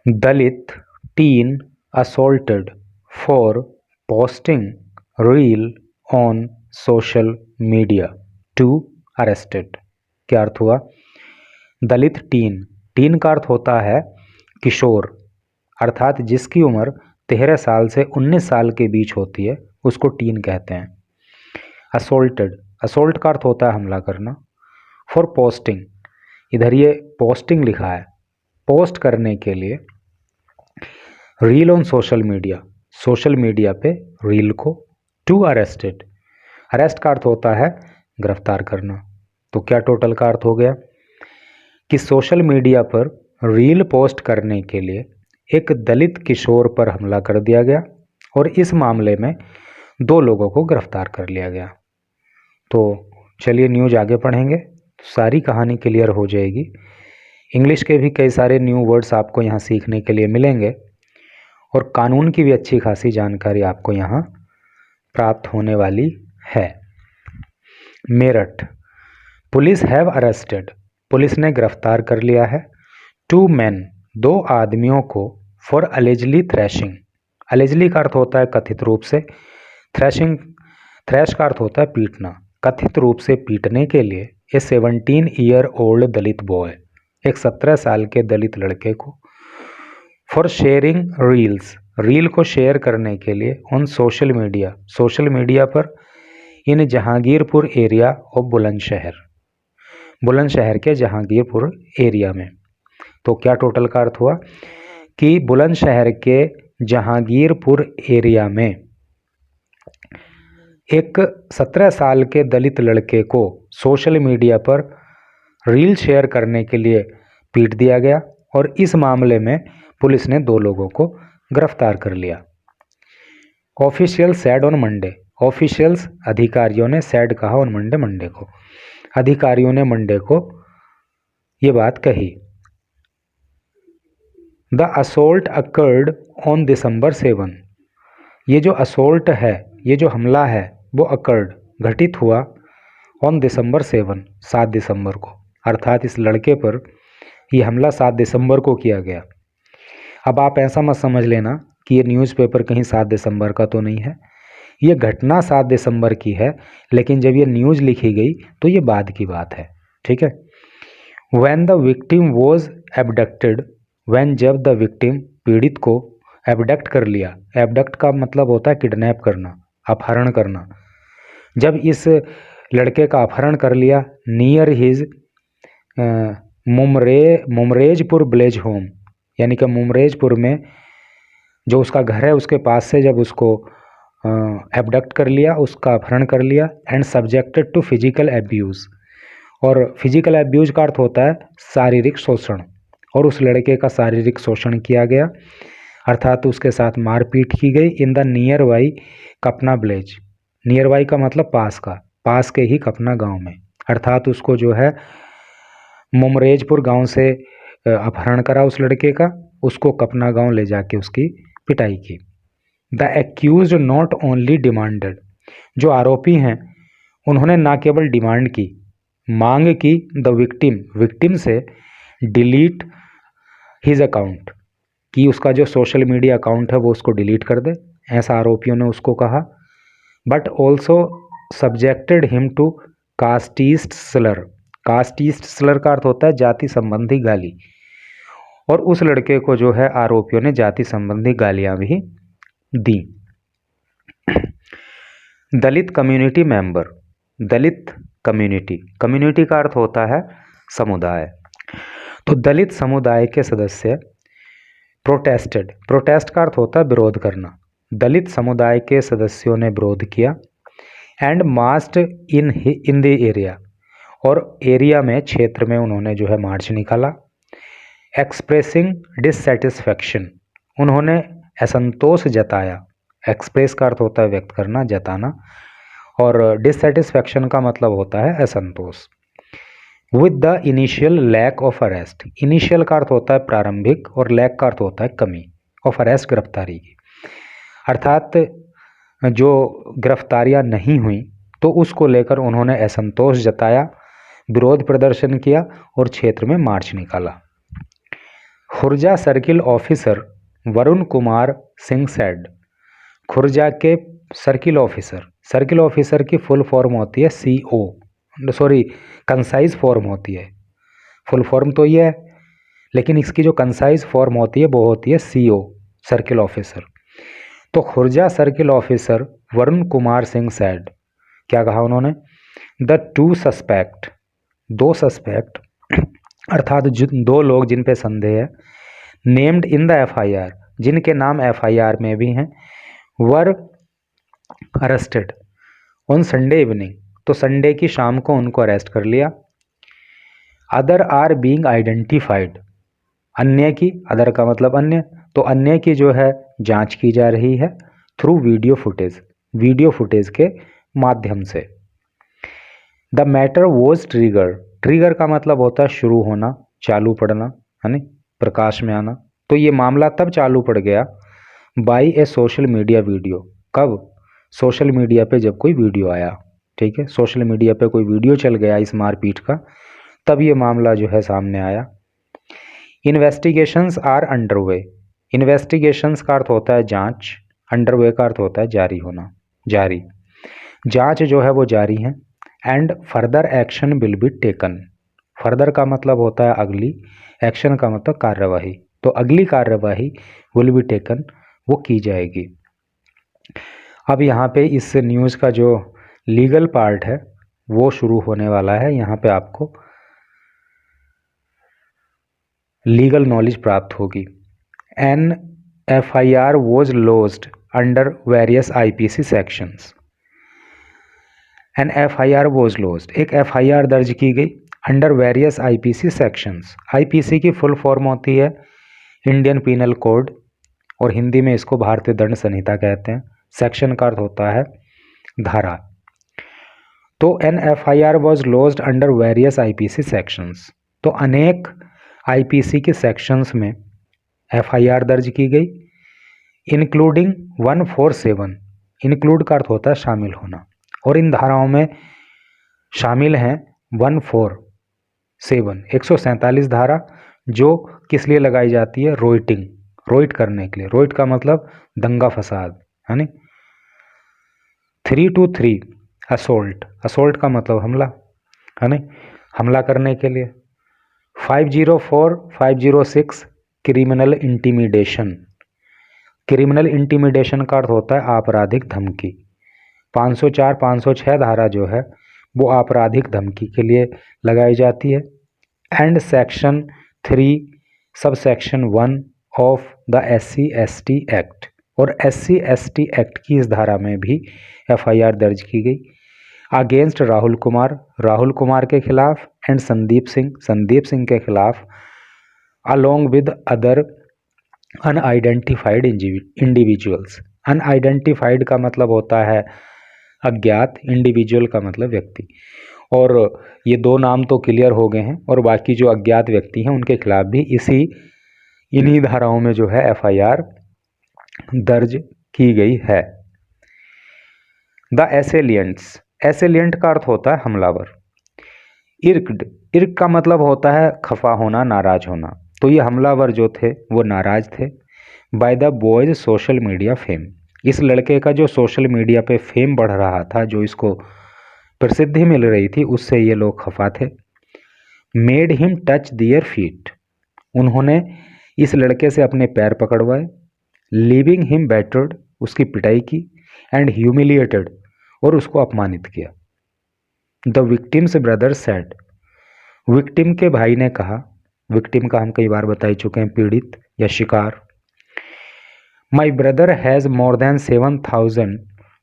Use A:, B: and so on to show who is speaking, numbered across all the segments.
A: Dalit teen assaulted for posting reel on social media to arrested। क्या अर्थ हुआ? दलित tin, tin का अर्थ होता है किशोर, अर्थात जिसकी उम्र 13 साल से 19 साल के बीच होती है उसको टीन कहते हैं। असोल्टेड, असोल्ट का अर्थ होता है हमला करना। फॉर पोस्टिंग, इधर ये पोस्टिंग लिखा है, पोस्ट करने के लिए। Reel on social media, social media पे रील को। टू अरेस्टेड, अरेस्ट का अर्थ होता है गिरफ्तार करना। तो क्या टोटल का अर्थ हो गया कि सोशल मीडिया पर रील पोस्ट करने के लिए एक दलित किशोर पर हमला कर दिया गया और इस मामले में 2 लोगों को गिरफ्तार कर लिया गया। तो चलिए न्यूज़ आगे पढ़ेंगे, सारी कहानी क्लियर हो जाएगी। इंग्लिश के भी कई सारे न्यू वर्ड्स आपको यहाँ सीखने के लिए मिलेंगे और कानून की भी अच्छी खासी जानकारी आपको यहाँ प्राप्त होने वाली है। Meerut, police have arrested, police ने गिरफ्तार कर लिया है 2 men, 2 आदमियों को फॉर अलेजली थ्रैशिंग। अलेजली का अर्थ होता है कथित रूप से, थ्रैशिंग, थ्रैश का अर्थ होता है पीटना। कथित रूप से पीटने के लिए ए 17-year-old दलित बॉय, एक 17 साल के दलित लड़के को। फॉर शेयरिंग रील्स, रील को शेयर करने के लिए on social media, social media पर इन जहांगीरपुर एरिया ऑफ बुलंदशहर, बुलंदशहर के जहांगीरपुर एरिया में। तो क्या टोटल का अर्थ हुआ कि बुलंदशहर के जहांगीरपुर एरिया में एक 17 साल के दलित लड़के को सोशल मीडिया पर रील शेयर करने के लिए पीट दिया गया और इस मामले में पुलिस ने 2 लोगों को गिरफ्तार कर लिया। Official sad on Monday, officials अधिकारियों ने, सैड कहा ऑन मंडे, मंडे को, अधिकारियों ने मंडे को ये बात कही। The assault occurred on December 7, ये जो असोल्ट है, ये जो हमला है वो अकर्ड, घटित हुआ ऑन December 7, 7 दिसंबर को, अर्थात इस लड़के पर ये हमला 7 दिसंबर को किया गया। अब आप ऐसा मत समझ लेना कि ये न्यूज़पेपर कहीं 7 दिसंबर का तो नहीं है, ये घटना 7 दिसंबर की है, लेकिन जब ये न्यूज़ लिखी गई तो ये बाद की बात है, ठीक है। When the victim was abducted, when जब द विक्टिम, पीड़ित को एबडक्ट कर लिया, एबडक्ट का मतलब होता है किडनैप करना, अपहरण करना। जब इस लड़के का अपहरण कर लिया नियर हिज मुमरेजपुर विलेज होम, यानी कि मुमरेजपुर में जो उसका घर है उसके पास से जब उसको एबडक्ट कर लिया, उसका अपहरण कर लिया। And subjected to physical abuse, और फिजिकल एब्यूज का अर्थ होता है शारीरिक शोषण, और उस लड़के का शारीरिक शोषण किया गया, अर्थात उसके साथ मारपीट की गई। In the nearby Kapna village, nearby का मतलब पास का, पास के ही कपना गांव में, अर्थात उसको जो है मुमरेजपुर गांव से अपहरण करा उस लड़के का, उसको कपना गांव ले जाके उसकी पिटाई की। The accused not only demanded, जो आरोपी हैं उन्होंने ना केवल डिमांड की, मांग की, द विक्टिम, विक्टिम से डिलीट हिज अकाउंट, कि उसका जो सोशल मीडिया अकाउंट है वो उसको डिलीट कर दे, ऐसा आरोपियों ने उसको कहा। But also subjected him to casteist slur, casteist slur का अर्थ होता है जाति संबंधी गाली, और उस लड़के को जो है आरोपियों ने जाति संबंधी गालियां भी दी। दलित कम्युनिटी मेंबर, दलित कम्युनिटी, कम्युनिटी का अर्थ होता है समुदाय। तो दलित समुदाय के सदस्य प्रोटेस्टेड, प्रोटेस्ट का अर्थ होता है विरोध करना, दलित समुदाय के सदस्यों ने विरोध किया। And marched in the area, और एरिया में, क्षेत्र में उन्होंने जो है मार्च निकाला। एक्सप्रेसिंग डिससेटिस्फैक्शन, उन्होंने असंतोष जताया, एक्सप्रेस का अर्थ होता है व्यक्त करना, जताना, और डिससेटिस्फैक्शन का मतलब होता है असंतोष। With the initial lack of arrest, initial का अर्थ होता है प्रारंभिक और लैक का अर्थ होता है कमी, ऑफ अरेस्ट गिरफ्तारी की, अर्थात जो गिरफ्तारियां नहीं हुई तो उसको लेकर उन्होंने असंतोष जताया, विरोध प्रदर्शन किया और क्षेत्र में मार्च निकाला। Khurja circle officer Varun Kumar Singh said. Khurja के सर्किल ऑफिसर की फुल फॉर्म होती है CO, सॉरी कंसाइज फॉर्म होती है। फुल फॉर्म तो ये है, लेकिन इसकी जो कंसाइज फॉर्म होती है वो होती है CO, सर्किल ऑफिसर। तो Khurja circle officer Varun Kumar Singh said, क्या कहा उन्होंने, द टू सस्पेक्ट, दो सस्पेक्ट अर्थात दो लोग जिन पे संदेह है, नेम्ड इन द FIR, जिनके नाम FIR में भी हैं, were arrested on Sunday evening, तो संडे की शाम को उनको अरेस्ट कर लिया। अदर आर बीइंग आइडेंटिफाइड, अन्य की, अदर का मतलब अन्य, तो अन्य की जो है जांच की जा रही है थ्रू वीडियो फुटेज के माध्यम से। द मैटर वॉज ट्रिगर का मतलब होता है शुरू होना, चालू पड़ना, है ना, प्रकाश में आना। तो ये मामला तब चालू पड़ गया by A social media video, कब, सोशल मीडिया पे जब कोई वीडियो आया, ठीक है, सोशल मीडिया पे कोई वीडियो चल गया इस मारपीट का, तब ये मामला जो है सामने आया। इन्वेस्टिगेशंस आर अंडरवे, इन्वेस्टिगेशंस का अर्थ होता है जांच, अंडरवे का अर्थ होता है जारी होना, जारी, जांच जो है वो जारी है। And further action will be taken, further का मतलब होता है अगली, एक्शन का मतलब कार्यवाही, तो अगली कार्यवाही विल बी टेकन, वो की जाएगी। अब यहाँ पे इस न्यूज़ का जो लीगल पार्ट है वो शुरू होने वाला है। यहाँ पे आपको लीगल नॉलेज प्राप्त होगी। An FIR was lodged under various IPC sections, an FIR was lodged, एक FIR दर्ज की गई under various IPC sections. IPC की फुल फॉर्म होती है इंडियन पीनल कोड, और हिंदी में इसको भारतीय दंड संहिता कहते हैं। सेक्शन का अर्थ होता है धारा। तो an FIR was lodged under various IPC sections, तो अनेक IPC के सेक्शंस में FIR दर्ज की गई, इंक्लूडिंग 147, इंक्लूड का अर्थ होता है शामिल होना, और इन धाराओं में शामिल हैं 147, 147 धारा, जो किस लिए लगाई जाती है, रोइट करने के लिए, रोइट का मतलब दंगा फसाद, है ना। 323 असोल्ट का मतलब हमला, है ना, हमला करने के लिए। 504 506 क्रिमिनल इंटीमिडेशन का अर्थ होता है आपराधिक धमकी। 504 506 धारा जो है वो आपराधिक धमकी के लिए लगाई जाती है। And section 3 sub section 1 of the SC/ST act, और SC/ST एक्ट की इस धारा में भी FIR दर्ज की गई अगेंस्ट राहुल कुमार के खिलाफ, एंड संदीप सिंह के खिलाफ, along with other unidentified individuals. Unidentified का मतलब होता है अज्ञात, इंडिविजुअल का मतलब व्यक्ति, और ये दो नाम तो क्लियर हो गए हैं, और बाकी जो अज्ञात व्यक्ति हैं उनके खिलाफ भी इन्हीं धाराओं में जो है FIR दर्ज की गई है। द एसेलियंट का अर्थ होता है हमलावर। इर्क का मतलब होता है खफा होना, नाराज होना, तो ये हमलावर जो थे वो नाराज थे by the boys social media fame, इस लड़के का जो सोशल मीडिया पे फेम बढ़ रहा था, जो इसको प्रसिद्धि मिल रही थी, उससे ये लोग खफा थे। मेड हिम टच दियर फीट, उन्होंने इस लड़के से अपने पैर पकड़वाए। लीविंग हिम बैटर्ड, उसकी पिटाई की। एंड ह्यूमिलिएटेड, और उसको अपमानित किया। The victims brother said, victim के भाई ने कहा, विक्टिम का हम कई बार बता ही चुके हैं, पीड़ित या शिकार। My brother has more than 7,000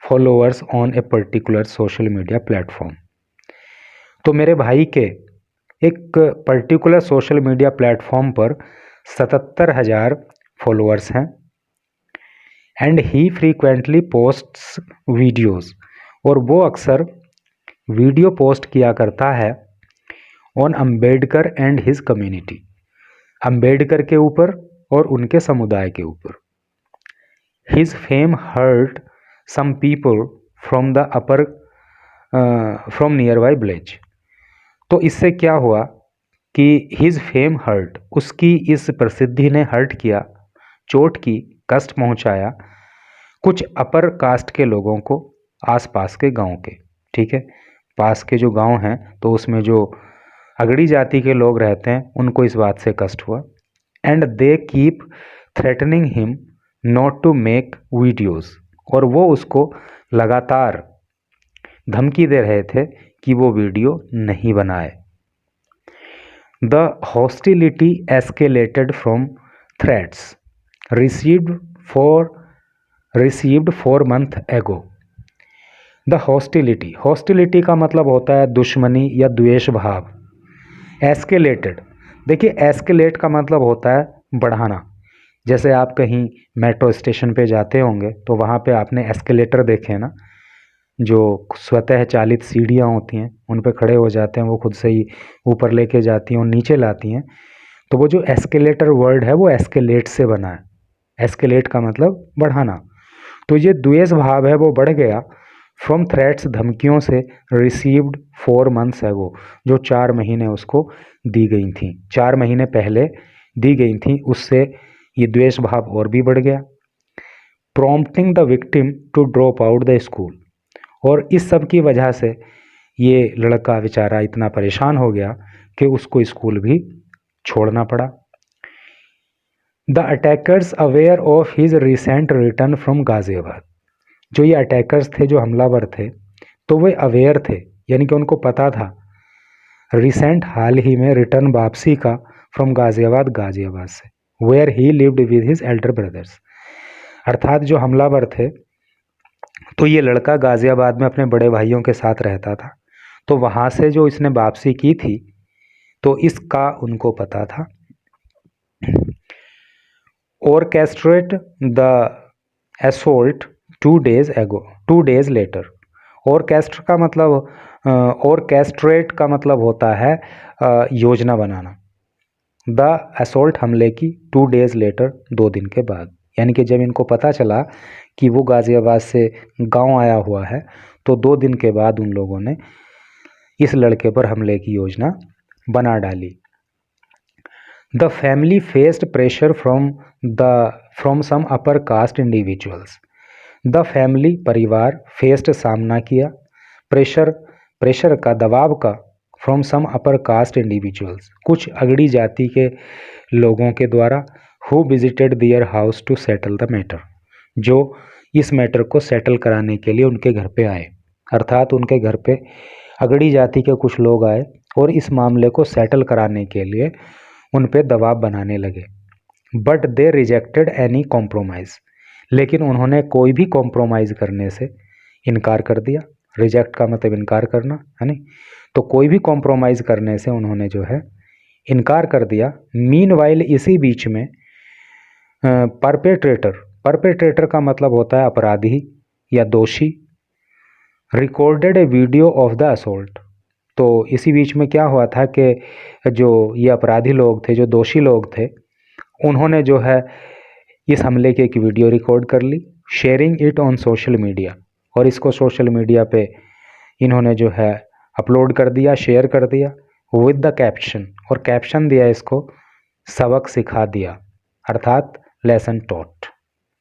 A: followers on a particular social media platform, तो मेरे भाई के एक पर्टिकुलर सोशल मीडिया प्लेटफॉर्म पर 77,000 फॉलोअर्स हैं। And he frequently posts videos, और वो अक्सर वीडियो पोस्ट किया करता है on Ambedkar and his community, Ambedkar के ऊपर और उनके समुदाय के ऊपर। His fame hurt some people from nearby village, तो इससे क्या हुआ कि हिज फेम हर्ट, उसकी इस प्रसिद्धि ने हर्ट किया, चोट की, कष्ट पहुंचाया कुछ अपर कास्ट के लोगों को, आसपास के गांव के। ठीक है, पास के जो गांव हैं तो उसमें जो अगड़ी जाति के लोग रहते हैं उनको इस बात से कष्ट हुआ। And they keep threatening him not to make videos, और वो उसको लगातार धमकी दे रहे थे कि वो वीडियो नहीं बनाए। The hostility escalated from threats received 4 months ago। The hostility का मतलब होता है दुश्मनी या द्वेष भाव। एस्केलेटेड, देखिए एस्केलेट का मतलब होता है बढ़ाना। जैसे आप कहीं मेट्रो स्टेशन पे जाते होंगे तो वहाँ पे आपने एस्केलेटर देखे हैं ना, जो स्वतः चालित सीढ़ियाँ होती हैं, उन पे खड़े हो जाते हैं, वो खुद से ही ऊपर लेके जाती हैं और नीचे लाती हैं। तो वो जो एस्केलेटर वर्ड है वो एस्केलेट से बना है। एस्केलेट का मतलब बढ़ाना। तो ये द्वेष भाव है वो बढ़ गया फ्रॉम थ्रेट्स, धमकियों से, रिसीव्ड 4 months ago, जो 4 महीने उसको दी गई थी, 4 महीने पहले दी गई थी, उससे ये द्वेष भाव और भी बढ़ गया। Prompting the victim to drop out the school, और इस सब की वजह से ये लड़का बेचारा इतना परेशान हो गया कि उसको स्कूल भी छोड़ना पड़ा। The attackers aware of his recent return from Ghaziabad, जो ये अटैकर्स थे, जो हमलावर थे, तो वे अवेयर थे, यानी कि उनको पता था रिसेंट, हाल ही में, रिटर्न, वापसी का, फ्रॉम गाजियाबाद, गाजियाबाद से, where he lived with his elder brothers, अर्थात जो हमलावर थे तो ये लड़का गाजियाबाद में अपने बड़े भाइयों के साथ रहता था, तो वहाँ से जो इसने वापसी की थी तो इसका उनको पता था। Orchestrate the assault 2 days later। ऑर्केस्ट्र का मतलब, ऑर्केस्ट्रेट का मतलब होता है योजना बनाना। द असोल्ट, हमले की, 2 days later, 2 दिन के बाद, यानी कि जब इनको पता चला कि वो गाजियाबाद से गांव आया हुआ है तो 2 दिन के बाद उन लोगों ने इस लड़के पर हमले की योजना बना डाली। The family faced pressure from some upper caste individuals. The family, परिवार, फेस्ड, सामना किया, प्रेशर का, दबाव का, from some upper caste individuals, कुछ अगड़ी जाति के लोगों के द्वारा, who visited their house to settle the matter, जो इस मैटर को सेटल कराने के लिए उनके घर पे आए। अर्थात उनके घर पे अगड़ी जाति के कुछ लोग आए और इस मामले को सेटल कराने के लिए उन पे दबाव बनाने लगे। But they rejected any compromise, लेकिन उन्होंने कोई भी कॉम्प्रोमाइज़ करने से इनकार कर दिया। रिजेक्ट का मतलब इनकार करना है नहीं, तो कोई भी कॉम्प्रोमाइज़ करने से उन्होंने जो है इनकार कर दिया। मीनवाइल, इसी बीच में, परपेट्रेटर का मतलब होता है अपराधी या दोषी। Recorded A video of the assault, तो इसी बीच में क्या हुआ था कि जो ये अपराधी लोग थे, जो दोषी लोग थे, उन्होंने जो है इस हमले की एक वीडियो रिकॉर्ड कर ली, sharing it on social media, और इसको सोशल मीडिया पे इन्होंने जो है अपलोड कर दिया, शेयर कर दिया, विद द कैप्शन, और कैप्शन दिया इसको, सबक सिखा दिया, अर्थात लेसन टॉट।